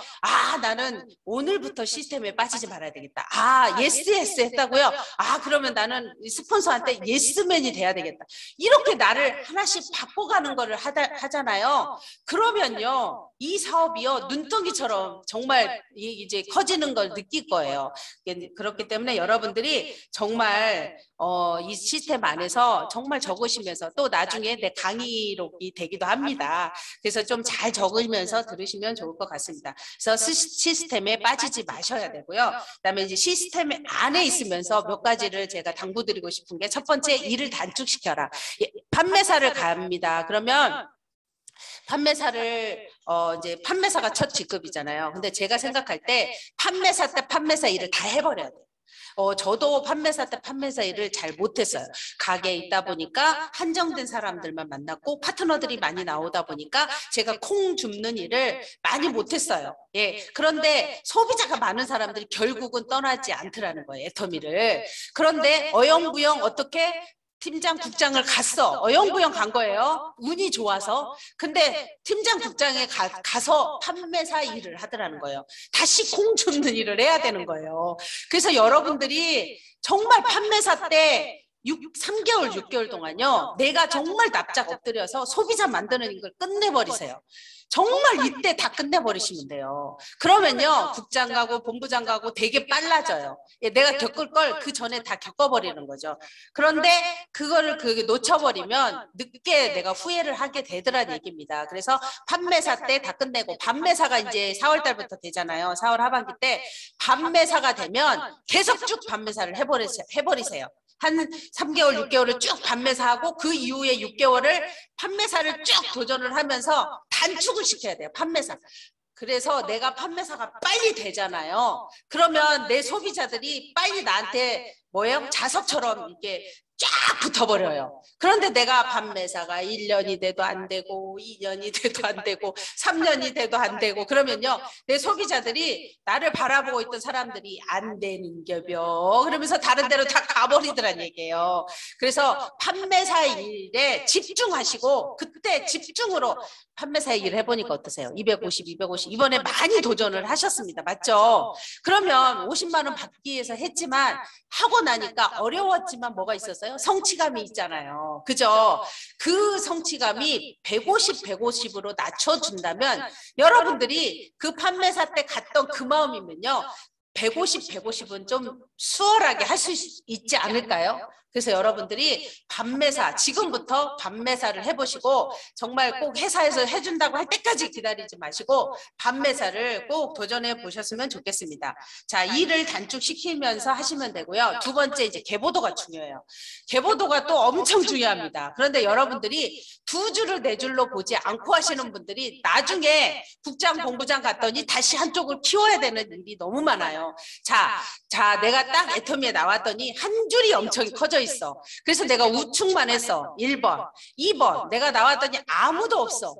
나는 오늘부터 시스템에 빠지지 말아야 되겠다. 예스 했다고요. 그러면 나는 스폰서한테 예스맨이 돼야 되겠다. 이렇게 나를 하나씩 바꿔가는 거를 하잖아요. 그러면요. 이 사업이요. 눈덩이처럼 정말 이제 커지는 걸 느낄 거예요. 그렇기 때문에 여러분들이 정말 이 시스템 안에서 정말 적으시면서 또 나중에 내 강의록이 되기도 합니다. 그래서 좀 잘 적으면서 들으시면 좋을 것 같습니다. 그래서 시스템에 빠지지 마셔야 되고요. 그다음에 이제 시스템 안에 있으면서 몇 가지를 제가 당부드리고 싶은 게 첫 번째 일을 단축시켜라. 판매사를 갑니다. 그러면 판매사를 이제 판매사가 첫 직급이잖아요. 근데 제가 생각할 때 판매사 때 판매사 일을 다 해버려야 돼요. 저도 판매사 때 판매사 일을 잘 못했어요. 가게에 있다 보니까 한정된 사람들만 만났고 파트너들이 많이 나오다 보니까 제가 콩 줍는 일을 많이 못했어요. 예, 그런데 소비자가 많은 사람들이 결국은 떠나지 않더라는 거예요. 애터미를. 그런데 어영부영 어떻게 팀장 국장을 갔어. 어영부영 간 거예요. 운이 좋아서. 근데 팀장 국장에 가서 판매사 일을 하더라는 거예요. 다시 콩 줍는 일을 해야 되는 거예요. 그래서 여러분들이 정말 판매사 때 3개월, 6개월 동안요. 내가 정말 납작 엎드려서 소비자 만드는 걸 끝내버리세요. 정말 이때 다 끝내버리시면 돼요. 그러면요. 국장 가고 본부장 가고 되게 빨라져요. 내가 겪을 걸 그 전에 다 겪어버리는 거죠. 그런데 그거를 놓쳐버리면 늦게 내가 후회를 하게 되더란 얘기입니다. 그래서 판매사 때 다 끝내고 판매사가 이제 4월 달부터 되잖아요. 4월 하반기 때 판매사가 되면 계속 쭉 판매사를 해버리세요. 한 3개월, 6개월을 쭉 판매사하고 그 이후에 6개월을 판매사를 쭉 도전을 하면서 단축을 시켜야 돼요. 판매사. 그래서 내가 판매사가 빨리 되잖아요. 그러면 내 소비자들이 빨리 나한테 뭐예요? 자석처럼 이렇게 쫙 붙어버려요. 그런데 내가 판매사가 1년이 돼도 안 되고 2년이 돼도 안 되고 3년이 돼도 안 되고 그러면요. 내 소비자들이 나를 바라보고 있던 사람들이 안 되는 겨벼 그러면서 다른 데로 다 가버리더란 얘기예요. 그래서 판매사 일에 집중하시고 그때 집중으로 판매사 일을 해보니까 어떠세요? 250, 250 이번에 많이 도전을 하셨습니다. 맞죠? 그러면 50만 원 받기 위해서 했지만 하고 나니까 어려웠지만 뭐가 있었어요? 성취감이 있잖아요. 그죠? 그 성취감이 150, 150으로 낮춰준다면 여러분들이 그 판매사 때 갔던 그 마음이면요. 150, 150은 좀 수월하게 할 수 있지 않을까요? 그래서 여러분들이 판매사, 지금부터 판매사를 해보시고 정말 꼭 회사에서 해준다고 할 때까지 기다리지 마시고 판매사를 꼭 도전해 보셨으면 좋겠습니다. 자, 일을 단축시키면서 하시면 되고요. 두 번째 이제 개보도가 중요해요. 개보도가 또 엄청 중요합니다. 그런데 여러분들이 두 줄을 네 줄로 보지 않고 하시는 분들이 나중에 국장, 본부장 갔더니 다시 한쪽을 키워야 되는 일이 너무 많아요. 자, 내가 딱 애터미에 나왔더니 한 줄이 엄청 커져 있어. 그래서 내가 우측만 했어. 1번, 2번. 내가 나왔더니 아무도 없어.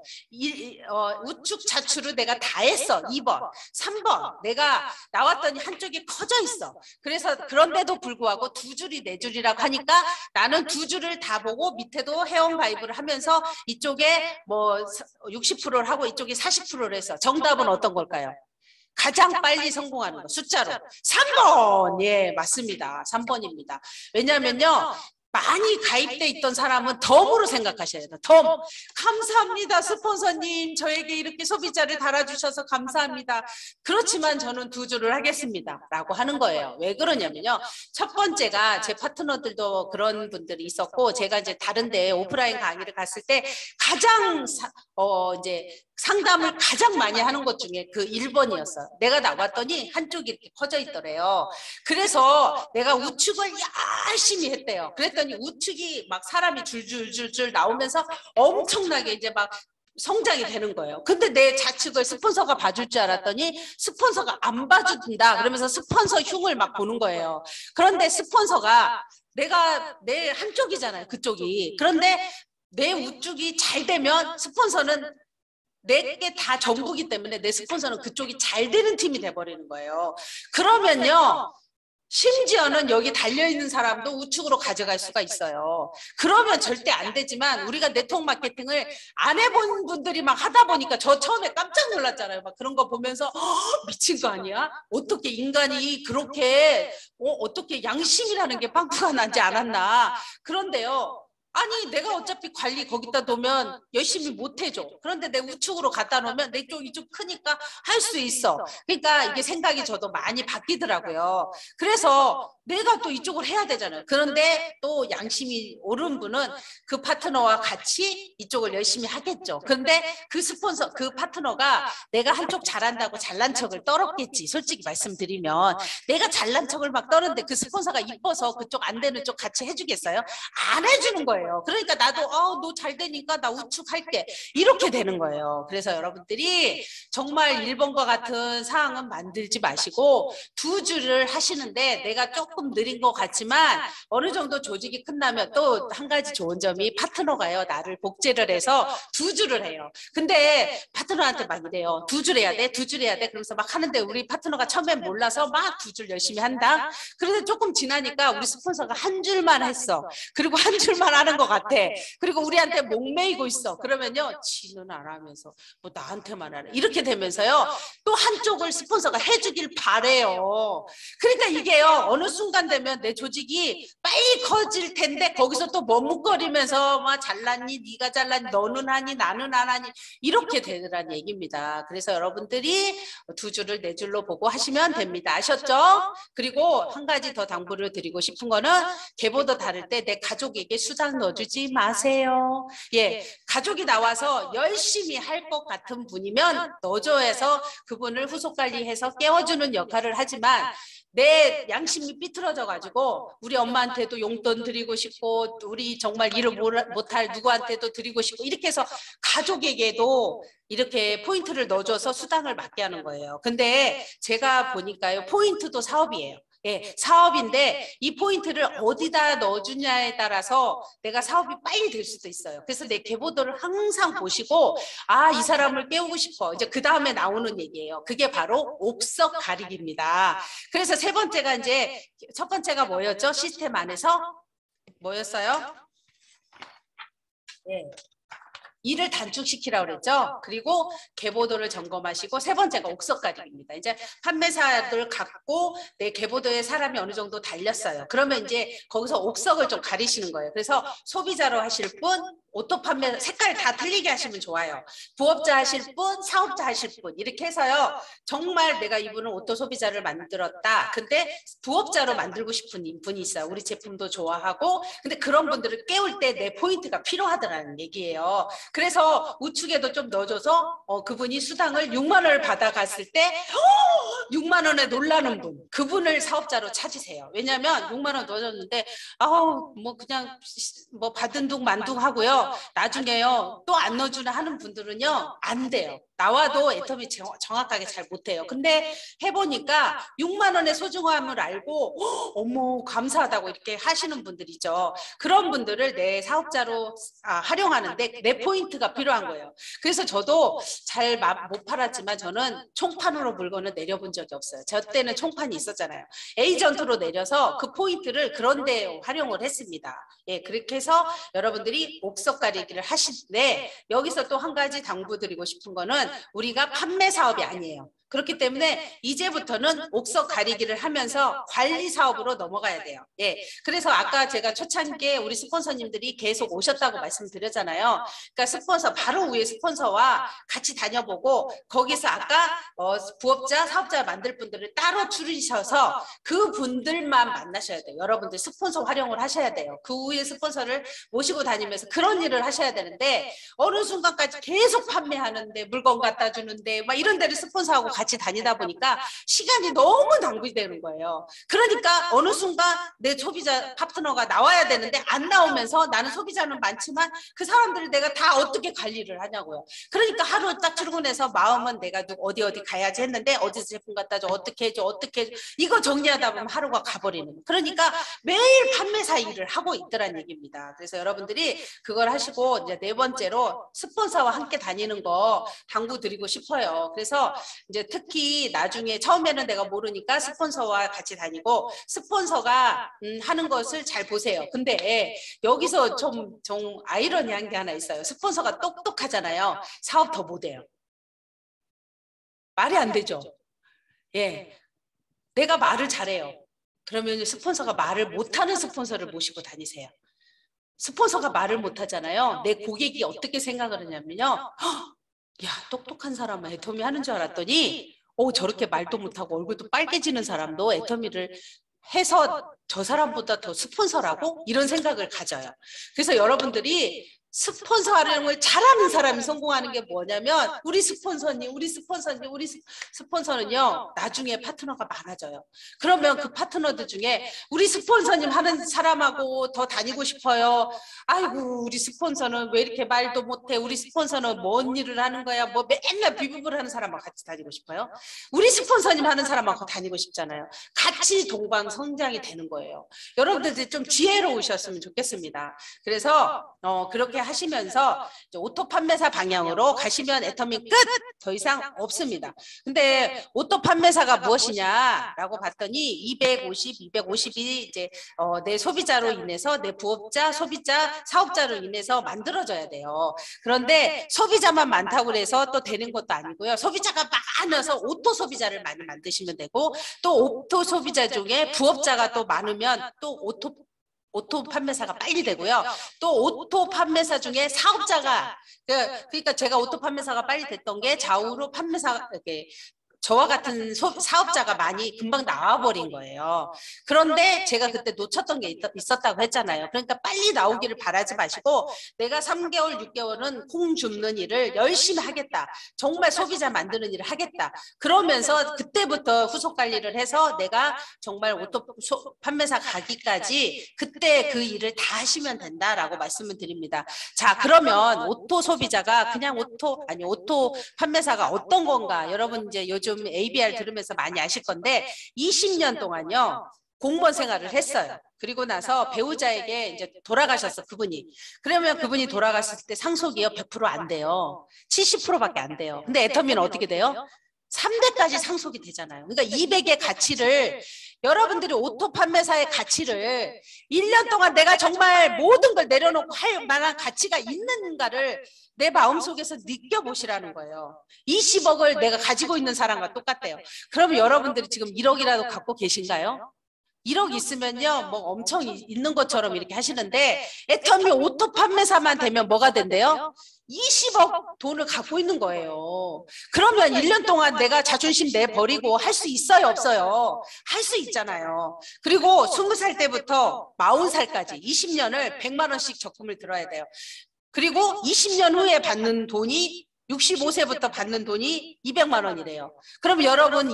우측 좌측으로 내가 다 했어. 2번, 3번. 내가 나왔더니 한쪽이 커져 있어. 그래서 그런데도 불구하고 두 줄이 네 줄이라고 하니까 나는 두 줄을 다 보고 밑에도 회원 가입을 하면서 이쪽에 뭐 60%를 하고 이쪽에 40%를 해서 정답은 어떤 걸까요? 가장 빨리 성공하는 거 숫자로 3번. 예, 맞습니다. 3번입니다. 왜냐면요. 많이 가입돼 있던 사람은 덤으로 생각하셔야 돼요. 덤. 감사합니다. 스폰서님. 저에게 이렇게 소비자를 달아주셔서 감사합니다. 그렇지만 저는 두 줄을 하겠습니다. 라고 하는 거예요. 왜 그러냐면요. 첫 번째가 제 파트너들도 그런 분들이 있었고 제가 이제 다른 데 오프라인 강의를 갔을 때 가장 이제 상담을 가장 많이 하는 것 중에 그 1번이었어요. 내가 나왔더니 한쪽이 이렇게 커져 있더래요. 그래서 내가 우측을 열심히 했대요. 그랬더니 우측이 막 사람이 줄줄줄줄 나오면서 엄청나게 이제 막 성장이 되는 거예요. 근데 내 좌측을 스폰서가 봐줄 줄 알았더니 스폰서가 안 봐준다. 그러면서 스폰서 흉을 막 보는 거예요. 그런데 스폰서가 내 한쪽이잖아요. 그쪽이. 그런데 내 우측이 잘 되면 스폰서는 내게 다 전부기 때문에 내 스폰서는 그쪽이 잘 되는 팀이 돼버리는 거예요. 그러면요. 심지어는 여기 달려있는 사람도 우측으로 가져갈 수가 있어요. 그러면 절대 안 되지만 우리가 네트워크 마케팅을 안 해본 분들이 막 하다 보니까 저 처음에 깜짝 놀랐잖아요. 막 그런 거 보면서 미친 거 아니야? 어떻게 인간이 그렇게 어떻게 양심이라는 게 빵꾸가 나지 않았나. 그런데요. 아니 내가 어차피 관리 거기다 놓으면 열심히 못 해줘. 그런데 내 우측으로 갖다 놓으면 내 쪽 이쪽 크니까 할 수 있어. 그러니까 이게 생각이 저도 많이 바뀌더라고요. 그래서 내가 또 이쪽을 해야 되잖아요. 그런데 또 양심이 옳은 분은 그 파트너와 같이 이쪽을 열심히 하겠죠. 그런데 그 스폰서, 그 파트너가 내가 한쪽 잘한다고 잘난 척을 떨었겠지. 솔직히 말씀드리면 내가 잘난 척을 막 떨었는데 그 스폰서가 이뻐서 그쪽 안 되는 쪽 같이 해주겠어요? 안 해주는 거예요. 거예요. 그러니까 나도 너 잘 되니까 나 우측할게. 이렇게 되는 거예요. 그래서 여러분들이 정말 1번과 같은 사항은 만들지 마시고 두 줄을 하시는데 내가 조금 느린 것 같지만 어느 정도 조직이 끝나면 또 한 가지 좋은 점이 파트너가요. 나를 복제를 해서 두 줄을 해요. 근데 파트너한테 막 이래요. 두 줄 해야 돼? 두 줄 해야 돼? 그러면서 막 하는데 우리 파트너가 처음엔 몰라서 막 두 줄 열심히 한다. 그런데 조금 지나니까 우리 스폰서가 한 줄만 했어. 그리고 한 줄만 하는 것 같아. 그리고 우리한테 목매이고 있어. 그러면요. 지는 안 하면서 뭐 나한테만 하네. 이렇게 되면서요. 또 한쪽을 스폰서가 해주길 바래요. 그러니까 이게요. 어느 순간 되면 내 조직이 빨리 커질 텐데 거기서 또 머뭇거리면서 막 잘났니? 네가 잘났니? 너는 하니? 나는 안 하니? 이렇게 되더란 얘기입니다. 그래서 여러분들이 두 줄을 네 줄로 보고 하시면 됩니다. 아셨죠? 그리고 한 가지 더 당부를 드리고 싶은 거는 계보도 다를 때 내 가족에게 수당 넣어주지 마세요. 예, 가족이 나와서 열심히 할 것 같은 분이면 넣어줘야 해서 그분을 후속 관리해서 깨워주는 역할을 하지만 내 양심이 삐뚤어져 가지고 우리 엄마한테도 용돈 드리고 싶고 우리 정말 일을 못할 누구한테도 드리고 싶고 이렇게 해서 가족에게도 이렇게 포인트를 넣어줘서 수당을 받게 하는 거예요. 근데 제가 보니까요, 포인트도 사업이에요. 예, 사업인데 이 포인트를 어디다 넣어주냐에 따라서 내가 사업이 빨리 될 수도 있어요. 그래서 내 계보도를 항상 보시고 이 사람을 깨우고 싶어. 이제 그 다음에 나오는 얘기예요. 그게 바로 옥석 가리기입니다. 그래서 세 번째가 이제 첫 번째가 뭐였죠? 시스템 안에서 뭐였어요? 네. 일을 단축시키라고 그랬죠. 그리고 계보도를 점검하시고 세 번째가 옥석 가리기입니다. 이제 판매사를 갖고 내 계보도에 사람이 어느 정도 달렸어요. 그러면 이제 거기서 옥석을 좀 가리시는 거예요. 그래서 소비자로 하실 분, 오토 판매 색깔 다 틀리게 하시면 좋아요. 부업자 하실 분, 사업자 하실 분 이렇게 해서요. 정말 내가 이분은 오토 소비자를 만들었다. 근데 부업자로 만들고 싶은 분이 있어요. 우리 제품도 좋아하고 근데 그런 분들을 깨울 때 내 포인트가 필요하다는 얘기예요. 그래서 우측에도 좀 넣어줘서 그분이 수당을 6만 원을 받아갔을 때 6만 원에 놀라는 분 그분을 사업자로 찾으세요. 왜냐하면 6만 원 넣어줬는데 뭐 그냥 뭐 받은 둥 만둥 하고요. 나중에요 또 안 넣어주나 하는 분들은요 안 돼요. 나와도 애터미 정확하게 잘 못해요. 근데 해보니까 6만 원의 소중함을 알고 어머 감사하다고 이렇게 하시는 분들이죠. 그런 분들을 내 사업자로 활용하는데 내 포인트가 필요한 거예요. 그래서 저도 잘 못 팔았지만 저는 총판으로 물건을 내려본 적이 없어요. 저 때는 총판이 있었잖아요. 에이전트로 내려서 그 포인트를 그런 데 활용을 했습니다. 예, 그렇게 해서 여러분들이 옥석 가리기를 하시는데 여기서 또 한 가지 당부드리고 싶은 거는 우리가 판매 사업이 아니에요. 그렇기 때문에 이제부터는 옥석 가리기를 하면서 관리 사업으로 넘어가야 돼요. 예. 그래서 아까 제가 초창기에 우리 스폰서님들이 계속 오셨다고 말씀드렸잖아요. 그러니까 스폰서 바로 위에 스폰서와 같이 다녀보고 거기서 아까 부업자, 사업자 만들 분들을 따로 추리셔서 그 분들만 만나셔야 돼요. 여러분들 스폰서 활용을 하셔야 돼요. 그 위에 스폰서를 모시고 다니면서 그런 일을 하셔야 되는데 어느 순간까지 계속 판매하는데 물건 갖다 주는데 막 이런 데를 스폰서하고 같이 다니다 보니까 시간이 너무 낭비되는 거예요. 그러니까 어느 순간 내 소비자 파트너가 나와야 되는데 안 나오면서 나는 소비자는 많지만 그 사람들을 내가 다 어떻게 관리를 하냐고요. 그러니까 하루 딱 출근해서 마음은 내가 어디 가야지 했는데 어디서 제품 갖다 줘 어떻게 해줘 이거 정리하다 보면 하루가 가버리는. 그러니까 매일 판매사 일을 하고 있더란 얘기입니다. 그래서 여러분들이 그걸 하시고 이제 네 번째로 스폰서와 함께 다니는 거 당부 드리고 싶어요. 그래서 이제 특히 나중에 처음에는 내가 모르니까 스폰서와 같이 다니고 스폰서가 하는 것을 잘 보세요. 근데 여기서 좀 아이러니한 게 하나 있어요. 스폰서가 똑똑하잖아요. 사업 더 못해요. 말이 안 되죠. 예, 내가 말을 잘해요. 그러면 스폰서가 말을 못하는 스폰서를 모시고 다니세요. 스폰서가 말을 못하잖아요. 내 고객이 어떻게 생각을 하냐면요. 야, 똑똑한 사람은 애터미 하는 줄 알았더니 저렇게 말도 못하고 얼굴도 빨개지는 사람도 애터미를 해서 저 사람보다 더 스폰서라고 이런 생각을 가져요. 그래서 여러분들이 스폰서 활용을 잘하는 사람이 성공하는 게 뭐냐면 우리 스폰서는요 나중에 파트너가 많아져요. 그러면 그 파트너들 중에 우리 스폰서님 하는 사람하고 더 다니고 싶어요. 아이고 우리 스폰서는 왜 이렇게 말도 못해. 우리 스폰서는 뭔 일을 하는 거야. 뭐 맨날 비브를 하는 사람하고 같이 다니고 싶어요. 우리 스폰서님 하는 사람하고 다니고 싶잖아요. 같이 동방 성장이 되는 거예요. 여러분들 좀 지혜로우셨으면 좋겠습니다. 그래서 그렇게 하시면서 오토 판매사 방향으로 가시면 애터미 끝! 더 이상 없습니다. 근데 오토 판매사가 무엇이냐라고 봤더니 250이 이제 내 소비자로 인해서 내 부업자, 소비자, 사업자로 인해서 만들어져야 돼요. 그런데 소비자만 많다고 해서 또 되는 것도 아니고요. 소비자가 많아서 오토 소비자를 많이 만드시면 되고 또 오토 소비자 중에 부업자가 또 많으면 또 오토 판매사가 빨리 되고요. 또 오토 판매사 중에 사업자가 그러니까 제가 오토 판매사가 빨리 됐던 게 좌우로 판매사 이렇게 저와 같은 사업자가 많이 금방 나와버린 거예요. 그런데 제가 그때 놓쳤던 게 있었다고 했잖아요. 그러니까 빨리 나오기를 바라지 마시고 내가 3개월, 6개월은 콩 줍는 일을 열심히 하겠다. 정말 소비자 만드는 일을 하겠다. 그러면서 그때부터 후속 관리를 해서 내가 정말 오토 판매사 가기까지 그때 그 일을 다 하시면 된다라고 말씀을 드립니다. 자, 그러면 오토 소비자가 그냥 오토 판매사가 어떤 건가? 여러분 이제 요즘 ABR 들으면서 많이 아실 건데 20년 동안요 공무원 생활을 했어요. 그리고 나서 배우자에게 이제 돌아가셨어 그분이. 그러면 그분이 돌아갔을 때 상속이요 100% 안 돼요. 70%밖에 안 돼요. 근데 애터미는 어떻게 돼요? 3대까지 상속이 되잖아요. 그러니까 200의 가치를 여러분들이 오토 판매사의 가치를 1년 동안 내가 정말 모든 걸 내려놓고 할 만한 가치가 있는가를 내 마음속에서 느껴보시라는 거예요. 20억을 내가 가지고 있는 사람과 똑같대요. 그러면 여러분들이 지금 1억이라도 갖고 계신가요? 1억 있으면요 뭐 엄청 있는 것처럼 이렇게 하시는데 애터미 오토 판매사만 되면 뭐가 된대요? 20억 돈을 갖고 있는 거예요. 그러면 1년 동안 내가 자존심 내버리고 할 수 있어요 없어요? 할 수 있잖아요. 그리고 20살 때부터 40살까지 20년을 100만 원씩 적금을 들어야 돼요. 그리고 20년 후에 받는 돈이 65세부터 받는 돈이 200만 원이래요. 그럼 여러분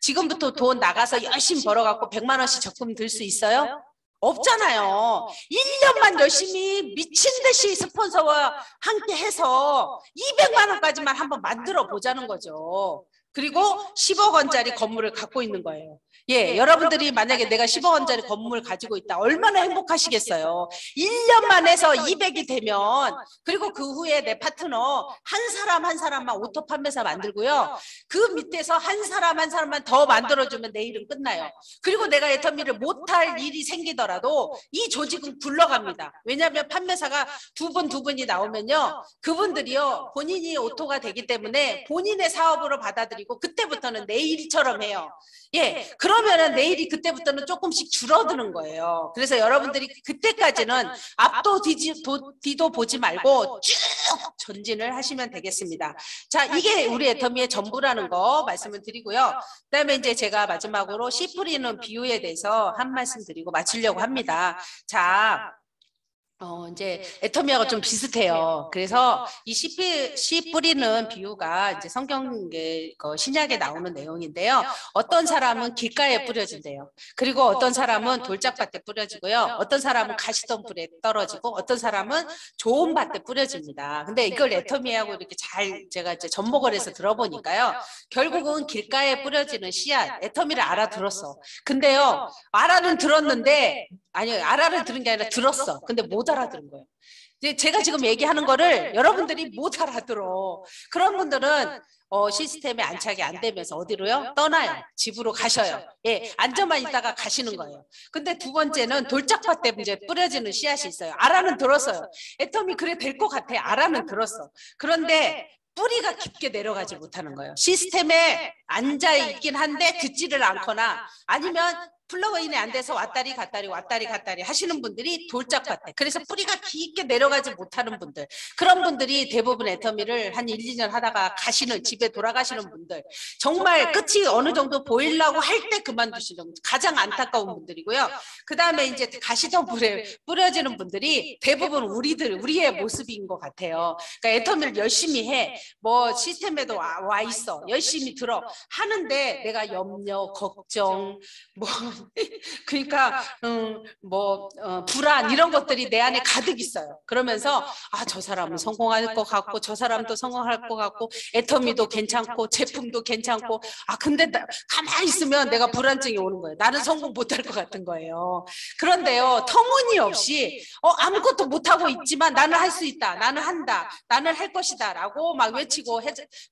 지금부터 돈 나가서 열심히 벌어갖고 100만 원씩 적금 들 수 있어요? 없잖아요. 1년만 열심히 미친 듯이 스폰서와 함께 해서 200만 원까지만 한번 만들어 보자는 거죠. 그리고 10억 원짜리 건물을 갖고 있는 거예요. 예, 여러분들이 만약에 내가 10억 원짜리 건물을 가지고 있다. 얼마나 행복하시겠어요. 1년만 해서 200이 되면 그리고 그 후에 내 파트너 한 사람 한 사람만 오토 판매사 만들고요. 그 밑에서 한 사람 한 사람만 더 만들어주면 내 일은 끝나요. 그리고 내가 애터미를 못할 일이 생기더라도 이 조직은 굴러갑니다. 왜냐하면 판매사가 두 분이 나오면요. 그분들이요. 본인이 오토가 되기 때문에 본인의 사업으로 받아들이고 그때부터는 내 일처럼 해요. 예, 그러면은 내일이 그때부터는 조금씩 줄어드는 거예요. 그래서 여러분들이 그때까지는 앞도 뒤도 보지 말고 쭉 전진을 하시면 되겠습니다. 자, 이게 우리 애터미의 전부라는 거 말씀을 드리고요. 그다음에 이제 제가 마지막으로 씨 뿌리는 비유에 대해서 한 말씀 드리고 마치려고 합니다. 자. 이제 애터미하고 좀 비슷해요. 그래서 이 씨 뿌리는 비유가 이제 성경 신약에 나오는 내용인데요. 어떤 사람은 길가에 뿌려진대요. 그리고 어떤 사람은 돌짝밭에 뿌려지고요. 어떤 사람은 가시덤불에 떨어지고 어떤 사람은 좋은 밭에 뿌려집니다. 근데 이걸 애터미하고 이렇게 잘 제가 이제 접목을 해서 들어보니까요. 결국은 길가에 뿌려지는 씨앗, 애터미를 알아들었어. 근데요, 알아는 들었는데 아니요, 알아를 들은 게 아니라 들었어. 근데 못 알아들은 거예요. 제가 지금 얘기하는 거를 여러분들이 못 알아들어. 그런 분들은 시스템에 안착이 안 되면서 어디로요? 떠나요. 집으로 가셔요. 예, 앉아만 있다가 가시는 거예요. 근데 두 번째는 돌짝밭 이제 뿌려지는 씨앗이 있어요. 알아는 들었어요. 애터미 그래 될 것 같아. 알아는 들었어. 그런데 뿌리가 깊게 내려가지 못하는 거예요. 시스템에 앉아 있긴 한데 듣지를 않거나 아니면 플러그인이 안 돼서 왔다리 갔다리 하시는 분들이 돌짝밭에, 그래서 뿌리가 깊게 내려가지 못하는 분들, 그런 분들이 대부분 애터미를 한 1, 2년 하다가 가시는, 집에 돌아가시는 분들, 정말 끝이 어느 정도 보이려고 할 때 그만두시는 가장 안타까운 분들이고요. 그 다음에 이제 가시덤불에 뿌려지는 분들이 대부분 우리의 모습인 것 같아요. 그러니까 애터미를 열심히 해, 뭐 시스템에도 와 있어, 열심히 들어 하는데 내가 염려, 걱정, 뭐 그러니까 불안 이런 것들이 내 안에 가득 있어요. 그러면서 저 사람은 성공할 것 같고 저 사람도 성공할 것 같고 애터미도 괜찮고 제품도 괜찮고 근데 가만히 있으면 내가 불안증이 오는 거예요. 나는 성공 못할 것 같은 거예요. 그런데요, 터무니없이 아무것도 못하고 있지만 나는 할 수 있다, 나는 한다, 나는 할 것이다 라고 막 외치고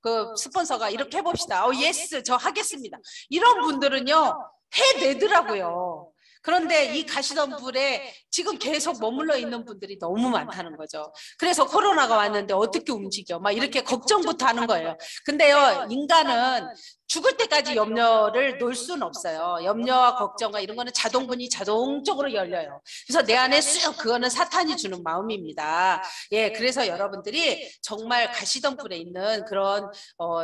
그 스폰서가 이렇게 해봅시다, 예스 저 하겠습니다, 이런 분들은요 해내더라고요. 그런데 이 가시덤불에 지금 계속 머물러 있는 분들이 너무 많다는 거죠. 그래서 코로나가 왔는데 어떻게 움직여? 막 이렇게 걱정부터 하는 거예요. 근데요, 인간은 죽을 때까지 염려를 놓을 수는 없어요. 염려와 걱정과 이런 거는 자동문이 자동적으로 열려요. 그래서 내 안에 쑥 그거는 사탄이 주는 마음입니다. 예, 그래서 여러분들이 정말 가시덤불에 있는 그런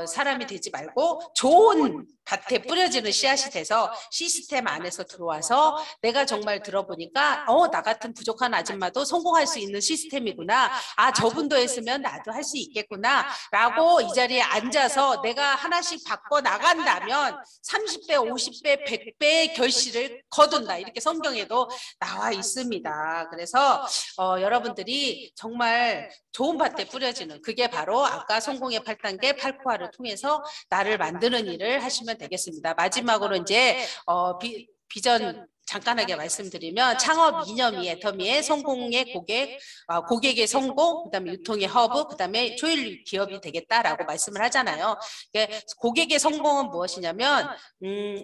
사람이 되지 말고 좋은 밭에 뿌려지는 씨앗이 돼서 시스템 안에서 들어와서 내가 정말 들어보니까 나 같은 부족한 아줌마도 성공할 수 있는 시스템이구나. 저분도 했으면 나도 할 수 있겠구나 라고 이 자리에 앉아서 내가 하나씩 바꿔 나간다면 30배, 50배, 100배의 결실을 거둔다. 이렇게 성경에도 나와 있습니다. 그래서 여러분들이 정말 좋은 밭에 뿌려지는, 그게 바로 아까 성공의 8단계 8코어를 통해서 나를 만드는 일을 하시면 되겠습니다. 마지막으로 이제 비전 잠깐하게 말씀드리면, 창업 이념이 애터미의 성공의 고객의 성공, 그다음에 유통의 허브, 그다음에 조일 기업이 되겠다라고 말씀을 하잖아요. 고객의 성공은 무엇이냐면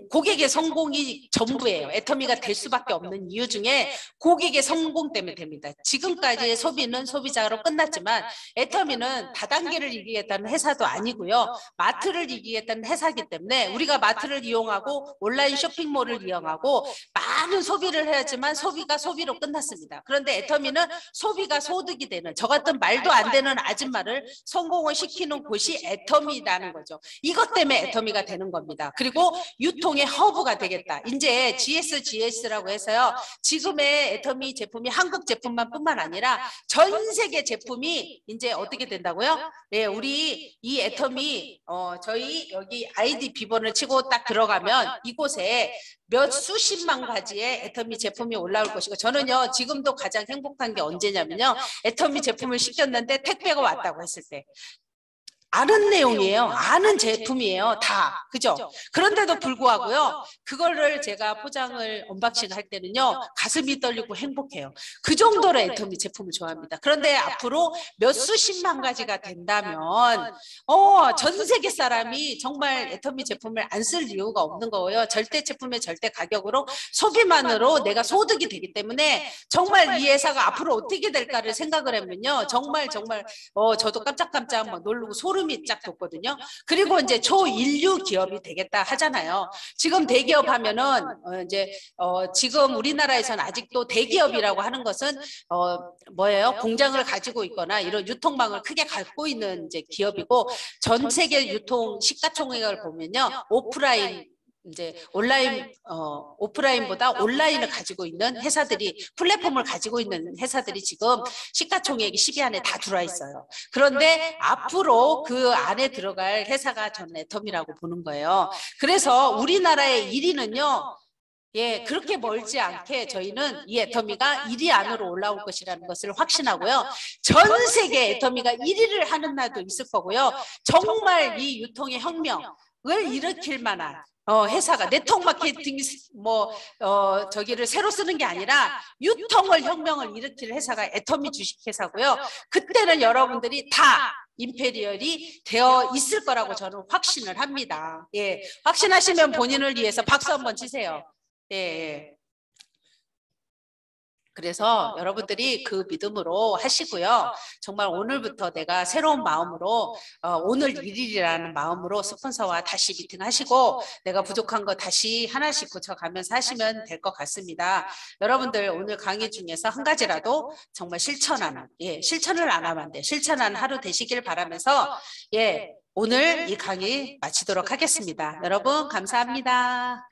고객의 성공이 전부예요. 애터미가 될 수밖에 없는 이유 중에 고객의 성공 때문에 됩니다. 지금까지의 소비는 소비자로 끝났지만 애터미는 다단계를 이기겠다는 회사도 아니고요, 마트를 이기겠다는 회사이기 때문에 우리가 마트를 이용하고 온라인 쇼핑몰을 이용하고 많은 소비를 해야지만 소비가 소비로 끝났습니다. 그런데 애터미는 소비가 소득이 되는, 저 같은 말도 안 되는 아줌마를 성공을 시키는 곳이 애터미라는 거죠. 이것 때문에 애터미가 되는 겁니다. 그리고 유통의 허브가 되겠다. 이제 GS라고 해서요, 지금의 애터미 제품이 한국 제품만 뿐만 아니라 전 세계 제품이 이제 어떻게 된다고요? 네, 우리 이 애터미 저희 여기 아이디 비번을 치고 딱 들어가면 이곳에 몇 수십만 가지의 애터미 제품이 올라올 것이고, 저는요 지금도 가장 행복한 게 언제냐면요, 애터미 제품을 시켰는데 택배가 왔다고 했을 때 아는 내용이에요. 아는 제품이에요. 다. 그죠? 그런데도 불구하고요, 그거를 제가 포장을 언박싱 할 때는요, 가슴이 떨리고 행복해요. 그 정도로 애터미 제품을 좋아합니다. 그런데 앞으로 몇 수십만 가지가 된다면, 전 세계 사람이 정말 애터미 제품을 안 쓸 이유가 없는 거예요. 절대 제품의 절대 가격으로 소비만으로 내가 소득이 되기 때문에 정말 이 회사가 앞으로 어떻게 될까를 생각을 하면요, 정말 저도 깜짝깜짝 막 놀라고 소름이 쫙 돋거든요. 그리고 이제 초인류 기업이 되겠다 하잖아요. 지금 대기업 하면은 지금 우리나라에서는 아직도 대기업이라고 하는 것은 뭐예요? 공장을 가지고 있거나 이런 유통망을 크게 갖고 있는 이제 기업이고, 전 세계 유통 시가총액을 보면요, 오프라인보다 온라인을 가지고 있는 회사들이, 플랫폼을 가지고 있는 회사들이 지금 시가총액이 10위 안에 다 들어와 있어요. 그런데 앞으로 그 안에 들어갈 회사가 저는 애터미라고 보는 거예요. 그래서 우리나라의 1위는요, 예, 그렇게 멀지 않게 저희는 이 애터미가 1위 안으로 올라올 것이라는 것을 확신하고요. 전 세계 애터미가 1위를 하는 날도 있을 거고요. 정말 이 유통의 혁명을 일으킬 만한 회사가, 네트워크 마케팅 저기를 새로 쓰는 게 아니라 유통을 혁명을 일으킬 회사가 애터미 주식회사고요. 그때는 여러분들이 다 임페리얼이 되어 있을 거라고 저는 확신을 합니다. 예, 확신하시면 본인을 위해서 박수 한번 치세요. 예. 그래서 여러분들이 그 믿음으로 하시고요. 정말 오늘부터 내가 새로운 마음으로 오늘 일일이라는 마음으로 스폰서와 다시 미팅하시고 내가 부족한 거 다시 하나씩 고쳐가면서 하시면 될 것 같습니다. 여러분들 오늘 강의 중에서 한 가지라도 정말 실천하는, 실천을 안 하면 안 돼. 실천하는 하루 되시길 바라면서 오늘 이 강의 마치도록 하겠습니다. 여러분 감사합니다.